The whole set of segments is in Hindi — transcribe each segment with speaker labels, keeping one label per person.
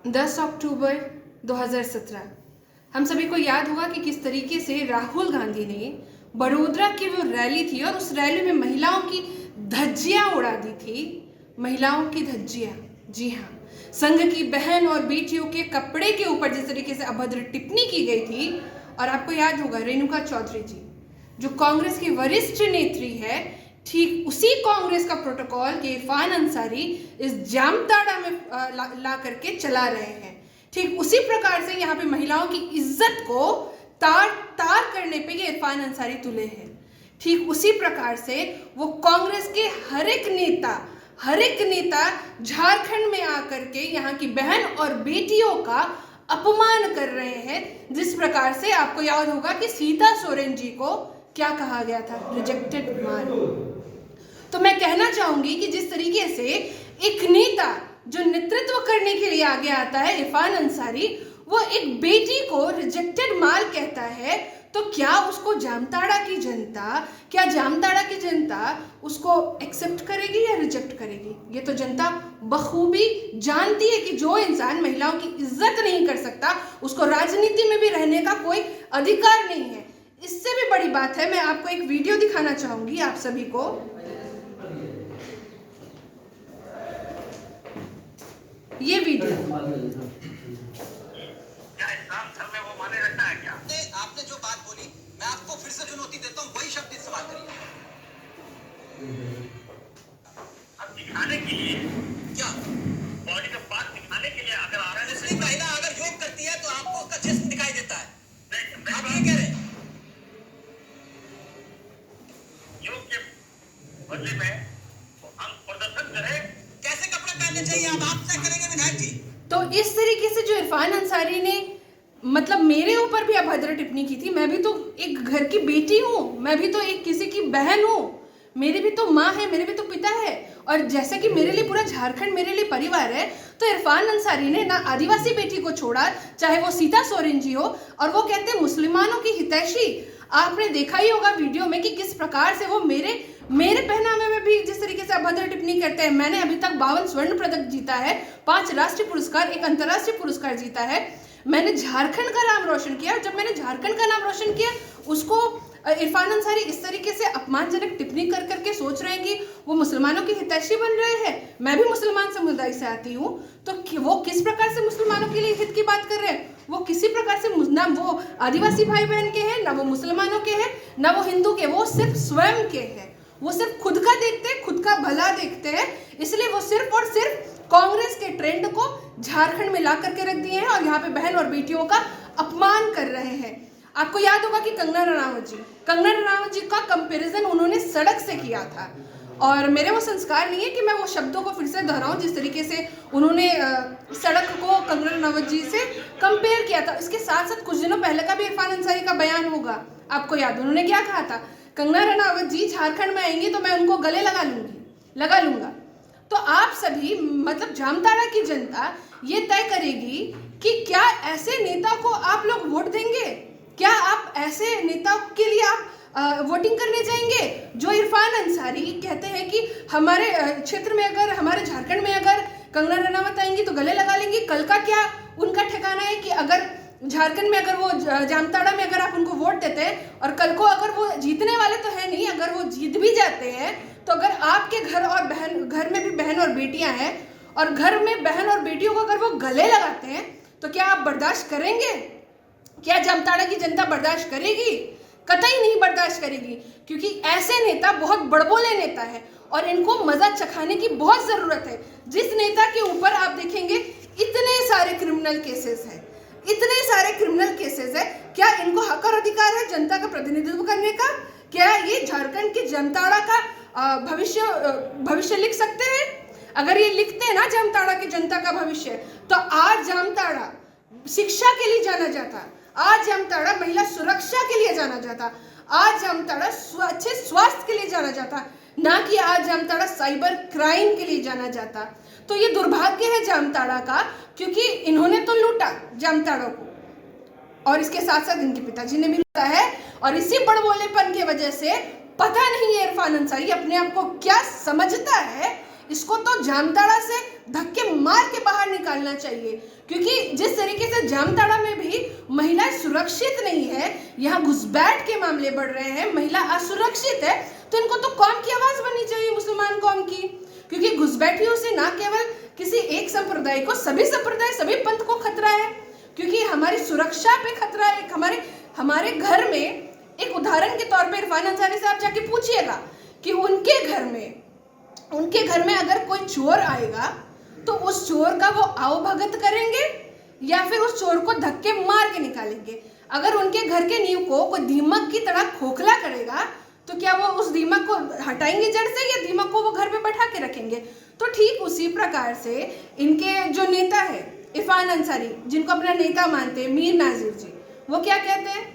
Speaker 1: 10 अक्टूबर 2017 हम सभी को याद होगा कि किस तरीके से राहुल गांधी ने बड़ोदरा की वो रैली थी और उस रैली में महिलाओं की धज्जियां उड़ा दी थी। महिलाओं की धज्जियां, जी हाँ, संघ की बहन और बेटियों के कपड़े के ऊपर जिस तरीके से अभद्र टिप्पणी की गई थी। और आपको याद होगा रेणुका चौधरी जी जो कांग्रेस की वरिष्ठ नेत्री है, ठीक उसी कांग्रेस का प्रोटोकॉल के इरफान अंसारी इस जामताड़ा में ला करके चला रहे हैं। ठीक उसी प्रकार से यहाँ पे महिलाओं की इज्जत को तार तार करने पे ये इरफान अंसारी तुले हैं। ठीक उसी प्रकार से वो कांग्रेस के हर एक नेता झारखंड में आकर के यहाँ की बहन और बेटियों का अपमान कर रहे हैं। जिस प्रकार से आपको याद होगा कि सीता सोरेन जी को क्या कहा गया था, रिजेक्टेड माल। तो मैं कहना चाहूंगी कि जिस तरीके से एक नेता जो नेतृत्व करने के लिए आगे आता है, इरफान अंसारी, वो एक बेटी को रिजेक्टेड माल कहता है, तो क्या उसको जामताड़ा की जनता उसको एक्सेप्ट करेगी या रिजेक्ट करेगी? ये तो जनता बखूबी जानती है कि जो इंसान महिलाओं की इज्जत नहीं कर सकता उसको राजनीति में भी रहने का कोई अधिकार नहीं है। इससे भी बड़ी बात है, मैं आपको एक वीडियो दिखाना चाहूंगी आप सभी को। ये वीडियो
Speaker 2: क्या इस्लाम धर्म में वो माने रखता है क्या?
Speaker 3: आपने जो बात बोली, मैं आपको फिर से चुनौती देता हूँ, वही शब्द इस्तेमाल करिए।
Speaker 2: अब दिखाने के लिए
Speaker 3: क्या
Speaker 2: बॉडी का पार्ट दिखाने के लिए अगर आ रहा है
Speaker 3: मुस्लिम महिला अगर योग करती है तो आपको उसका चेस्ट दिखाई देता है,
Speaker 2: नहीं,
Speaker 3: आप ये कह रहे हैं?
Speaker 2: योग के बदले में वो अंग प्रदर्शन करे।
Speaker 3: कैसे कपड़े पहनने चाहिए आप तय करेंगे विधायक जी।
Speaker 1: तो इस तरीके से जो इरफान अंसारी ने मतलब मेरे ऊपर भी अभद्र टिप्पणी की थी। मैं भी तो एक घर की बेटी हूँ, मैं भी तो एक किसी की बहन हूँ, मेरी भी तो माँ है, मेरे भी तो पिता है, और जैसे कि मेरे लिए पूरा झारखंड मेरे लिए परिवार है। तो इरफान अंसारी ने ना आदिवासी बेटी को छोड़ा, चाहे वो सीता सोरेन जी हो, और वो कहते हैं मुसलमानों की हितैषी। आपने देखा ही होगा वीडियो में कि किस प्रकार से वो मेरे पहनावे में भी जिस तरीके से अभद्र टिप्पणी करते हैं। मैंने अभी तक 52 स्वर्ण पदक जीता है, 5 राष्ट्रीय पुरस्कार, 1 अंतर्राष्ट्रीय पुरस्कार जीता है। मैंने झारखंड का नाम रोशन किया, और जब मैंने झारखंड का नाम रोशन किया, उसको इरफान अंसारी इस तरीके से अपमानजनक टिप्पणी कर करके सोच रहे हैं कि वो मुसलमानों की हितैषी बन रहे हैं। मैं भी मुसलमान समुदाय से आती हूँ, तो वो किस प्रकार से मुसलमानों के लिए हित की बात कर रहे हैं? वो किसी प्रकार से ना वो आदिवासी भाई बहन के हैं, ना वो मुसलमानों के हैं, ना वो हिंदू के, वो सिर्फ स्वयं के हैं। वो सिर्फ खुद का देखते हैं, खुद का भला देखते हैं, इसलिए वो सिर्फ और सिर्फ कांग्रेस के ट्रेंड को झारखंड में ला करके रख दिए हैं और यहाँ पे बहन और बेटियों का अपमान कर रहे हैं। आपको याद होगा कि कंगना रनावत जी का कंपैरिजन उन्होंने सड़क से किया था, और मेरे वो संस्कार नहीं है कि मैं वो शब्दों को फिर से दोहराऊं जिस तरीके से उन्होंने सड़क को कंगना रनावत जी से कंपेयर किया था। इसके साथ साथ कुछ दिनों पहले का भी इरफान अंसारी का बयान होगा, आपको याद, उन्होंने क्या कहा था? कंगना रनावत जी झारखंड में आएंगी तो मैं उनको गले लगा लूंगा। तो आप सभी मतलब जामताड़ा की जनता ये तय करेगी कि क्या ऐसे नेता को आप लोग वोट देंगे? क्या आप ऐसे नेता के लिए आप वोटिंग करने जाएंगे जो इरफान अंसारी कहते हैं कि हमारे क्षेत्र में अगर, हमारे झारखंड में अगर कंगना रनावत आएंगी तो गले लगा लेंगी? कल का क्या उनका ठिकाना है कि अगर झारखंड में अगर वो जामताड़ा में अगर आप उनको वोट देते हैं और कल को अगर वो जीतने वाले तो है नहीं, अगर वो जीत भी जाते हैं तो अगर आपके घर में भी बहन और बेटियां हैं और घर में बहन और बेटियों को अगर वो गले लगाते हैं तो क्या आप बर्दाश्त करेंगे? क्या जामताड़ा की जनता बर्दाश्त करेगी? कतई नहीं बर्दाश्त करेगी, क्योंकि ऐसे नेता बहुत बड़बोले नेता है और इनको मजा चखाने की बहुत जरूरत है। जिस नेता के ऊपर आप देखेंगे इतने सारे क्रिमिनल केसेस हैं, क्या इनको हक और अधिकार है जनता का प्रतिनिधित्व करने का? क्या ये झारखंड के जामताड़ा का भविष्य लिख सकते हैं? अगर ये लिखते हैं ना जामताड़ा की जनता का भविष्य, तो आज जामताड़ा शिक्षा के लिए जाना जाता, आज जामताड़ा महिला सुरक्षा के लिए जाना जाता, आज जामताड़ा अच्छे स्वास्थ्य के लिए जाना जाता, ना कि आज जामताड़ा साइबर क्राइम के लिए जाना जाता। तो ये दुर्भाग्य है जामताड़ा का, क्योंकि इन्होंने तो लूटा जामताड़ा को, और इसके साथ साथ इनके पिताजी ने भी लूटा है, और इसी बड़बोलेपन की वजह से पता नहीं है इरफान अंसारी अपने आप को क्या समझता है इसको तो जामताड़ा से धक्के मार के बाहर निकालना चाहिए, क्योंकि जिस तरीके से जामताड़ा में भी महिला सुरक्षित नहीं है, यहाँ घुसपैठ के मामले बढ़ रहे हैं, महिला असुरक्षित है, तो इनको तो कौम की आवाज बननी चाहिए, मुसलमान कौम की। क्योंकि घुसपैठियों से ना केवल किसी एक संप्रदाय को, सभी संप्रदाय, सभी पंथ को खतरा है, क्योंकि हमारी सुरक्षा पे खतरा है। हमारे घर में एक उदाहरण के तौर पे इरफान अंसारी से आप जाके पूछिएगा कि उनके घर में अगर कोई चोर आएगा तो उस चोर का वो आओ भगत करेंगे या फिर उस चोर को धक्के मार के निकालेंगे। अगर उनके घर के नींव को कोई दीमक की तरह खोखला करेगा तो क्या वो उस दीमक को हटाएंगे जड़ से, या दीमक को वो घर पे बैठा के रखेंगे? तो ठीक उसी प्रकार से इनके जो नेता है इरफान अंसारी, जिनको अपना नेता मानते हैं, मीर नाजिर जी, वो क्या कहते हैं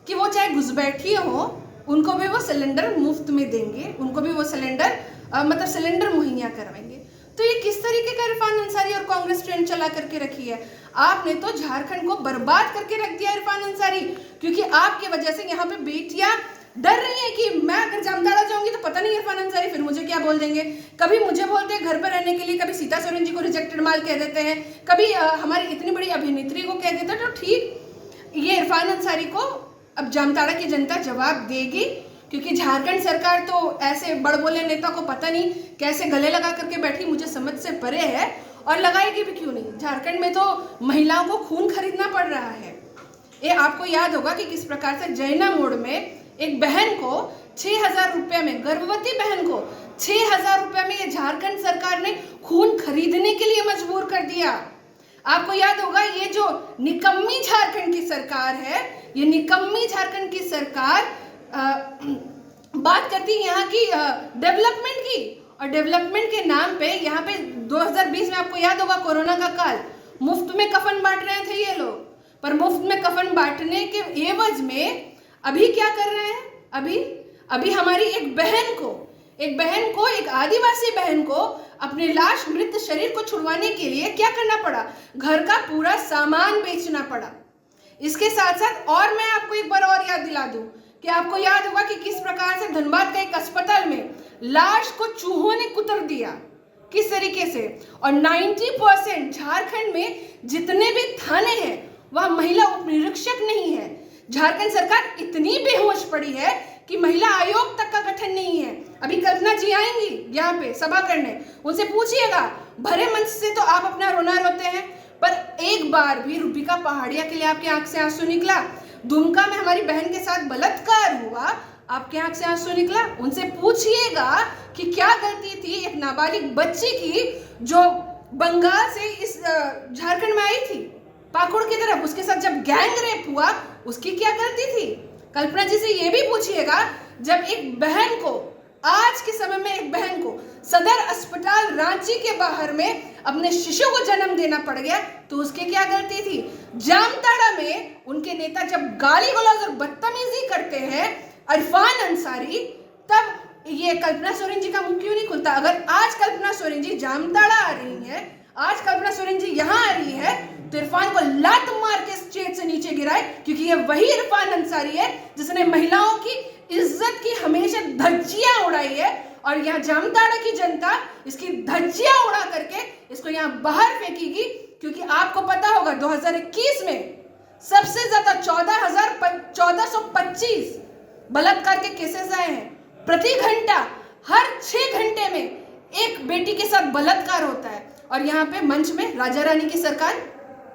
Speaker 1: कि वो चाहे घुसपैठिए हो, उनको भी वो सिलेंडर मुफ्त में देंगे, उनको भी वो सिलेंडर मुहैया करवाएंगे। तो ये किस तरीके का इरफान अंसारी और कांग्रेस ट्रेंड चला करके रखी है? आपने तो झारखंड को बर्बाद करके रख दिया इरफान अंसारी, क्योंकि आपकी वजह से यहाँ पे बेटियां डर रही है कि मैं अगर जामताड़ा जाऊंगी तो पता नहीं इरफान अंसारी फिर मुझे क्या बोल देंगे। कभी मुझे बोलते हैं घर पर रहने के लिए, कभी सीता सोरेन जी को रिजेक्टेड माल कह देते हैं, कभी हमारी इतनी बड़ी अभिनेत्री को कह देते हैं। तो ठीक ये इरफान अंसारी को अब जामताड़ा की जनता जवाब देगी, क्योंकि झारखंड सरकार तो ऐसे बड़बोले नेता को पता नहीं कैसे गले लगा करके बैठी, मुझे समझ से परे है, और लगाएगी भी क्यों नहीं। झारखंड में तो महिलाओं को खून खरीदना पड़ रहा है। ये आपको याद होगा कि किस प्रकार से जैना मोड़ में एक बहन को 6,000 रुपये में, गर्भवती बहन को 6,000 रुपये में ये झारखंड सरकार ने खून खरीदने के लिए मजबूर कर दिया। आपको याद होगा ये जो निकम्मी झारखंड की सरकार है, ये निकम्मी झारखंड की सरकार बात करती है यहाँ की डेवलपमेंट की, और डेवलपमेंट के नाम पे यहाँ पे 2020 में आपको याद होगा कोरोना का काल, मुफ्त में कफन बांट रहे थे ये लोग। पर मुफ्त में कफन बांटने के एवज में अभी क्या कर रहे हैं? अभी हमारी एक बहन को, एक आदिवासी बहन को अपने लाश मृत शरीर को छुड़वाने के लिए क्या करना पड़ा? घर का पूरा सामान बेचना पड़ा। इसके साथ साथ और मैं आपको एक बार और याद दिला दूं कि आपको याद होगा कि किस प्रकार से धनबाद के एक अस्पताल में लाश को चूहों ने कुतर दिया, किस तरीके से। और 90% झारखंड में जितने भी थाने हैं वह महिला उप निरीक्षक नहीं है। झारखंड सरकार इतनी बेहोश पड़ी है कि महिला आयोग तक का गठन नहीं है। अभी कल्पना जी आएंगी यहाँ पे सभा करने, उनसे पूछिएगा, भरे मंच से तो आप अपना रोना रोते हैं, पर एक बार भी रूबिका पहाड़िया के लिए आपकी आंख से आंसू निकला? दुमका में हमारी बहन के साथ बलात्कार हुआ, आपके आंख से आंसू निकला? उनसे पूछिएगा कि क्या गलती थी एक नाबालिग बच्ची की जो बंगाल से इस झारखंड में आई थी पाकुड़ की तरफ, उसके साथ जब गैंग रेप हुआ, उसकी क्या गलती थी? कल्पना जी से ये भी पूछिएगा, जब एक बहन को, आज के समय में एक बहन को सदर अस्पताल रांची के बाहर में अपने शिशु को जन्म देना पड़ गया, तो उसकी क्या गलती थी? जामताड़ा में उनके नेता जब गाली गलौज और बदतमीजी करते हैं इरफान अंसारी, तब ये कल्पना सोरेन जी का मुंह क्यों नहीं खुलता? अगर आज कल्पना सोरेन जी जामताड़ा आ रही है, आज कल्पना सोरेन जी यहाँ आ रही है, तो इरफान को लात मार के स्टेज से नीचे गिराए, क्योंकि ये वही इरफान अंसारी है जिसने महिलाओं की इज्जत की हमेशा धज्जियां उड़ाई है, और यहाँ जामताड़ा की जनता इसकी धज्जियां उड़ा करके इसको यहाँ बाहर फेंकेगी। क्योंकि आपको पता होगा 2021 में सबसे ज्यादा 1425 बलात्कार के केसेस आए हैं। प्रति घंटा, हर 6 घंटे में एक बेटी के साथ बलात्कार होता है। और यहाँ पे मंच में राजा रानी की सरकार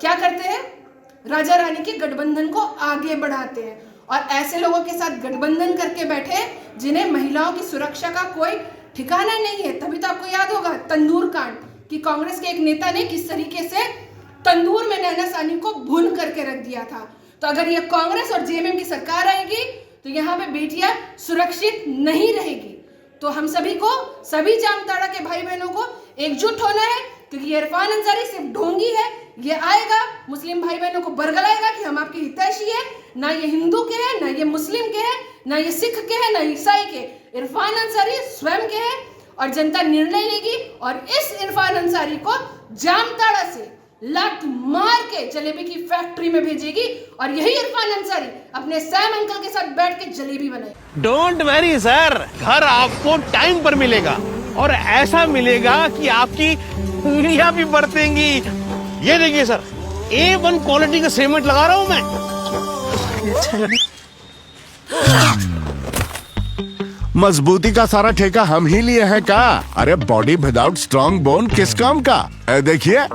Speaker 1: क्या करते हैं? राजा रानी के गठबंधन को आगे बढ़ाते हैं, और ऐसे लोगों के साथ गठबंधन करके बैठे जिन्हें महिलाओं की सुरक्षा का कोई ठिकाना नहीं है। तभी तो आपको याद होगा तंदूर कांड, कि कांग्रेस के एक नेता ने किस तरीके से तंदूर में नैना सानी को भून करके रख दिया था। तो अगर ये कांग्रेस और जेएमएम की सरकार आएगी तो यहाँ पे बेटियां सुरक्षित नहीं रहेगी। तो हम सभी को, सभी जामताड़ा के भाई बहनों को एकजुट होना है, क्योंकि ये इरफान अंसारी सिर्फ ढोंगी है। ये आएगा मुस्लिम भाई बहनों को बरगलाएगा कि हम आपके हितैषी है, ना ये हिंदू के हैं, ना ये मुस्लिम के हैं, ना ये सिख के हैं, ना ईसाई के। इरफान अंसारी स्वयं के हैं, और जनता निर्णय लेगी, और इस इरफान अंसारी को जामताड़ा से लात मार के जलेबी की फैक्ट्री में भेजेगी, और यही इरफान अंसारी अपने सैम अंकल के साथ बैठ के जलेबी बनाएगी।
Speaker 4: डोंट वरी सर, घर आपको टाइम पर मिलेगा। और ऐसा मिलेगा कि आपकी उंगलियां भी बरतेंगी। ये देखिए सर, A1 क्वालिटी का सीमेंट लगा रहा हूं मैं।
Speaker 5: मजबूती का सारा ठेका हम ही लिए हैं का? अरे बॉडी विदाउट स्ट्रॉन्ग बोन किस काम का? देखिए,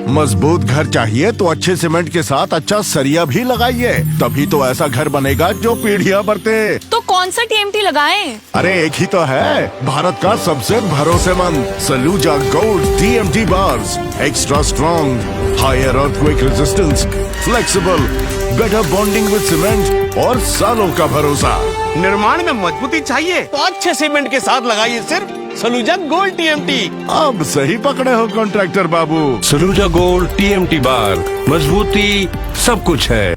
Speaker 5: मजबूत घर चाहिए तो अच्छे सीमेंट के साथ अच्छा सरिया भी लगाइए, तभी तो ऐसा घर बनेगा जो पीढ़ियां बरते।
Speaker 6: तो कौन सा TMT लगाएं?
Speaker 5: अरे एक ही तो है, भारत का सबसे भरोसेमंद Saluja gold TMT bars. Extra strong, higher earthquake resistance, flexible, better bonding with cement और सालों का भरोसा।
Speaker 4: निर्माण में मजबूती चाहिए तो अच्छे सीमेंट के साथ लगाइए सिर्फ सलूजा गोल्ड TMT।
Speaker 5: अब सही पकड़े हो कॉन्ट्रैक्टर बाबू।
Speaker 7: सलूजा गोल्ड TMT बार, मजबूती सब कुछ है।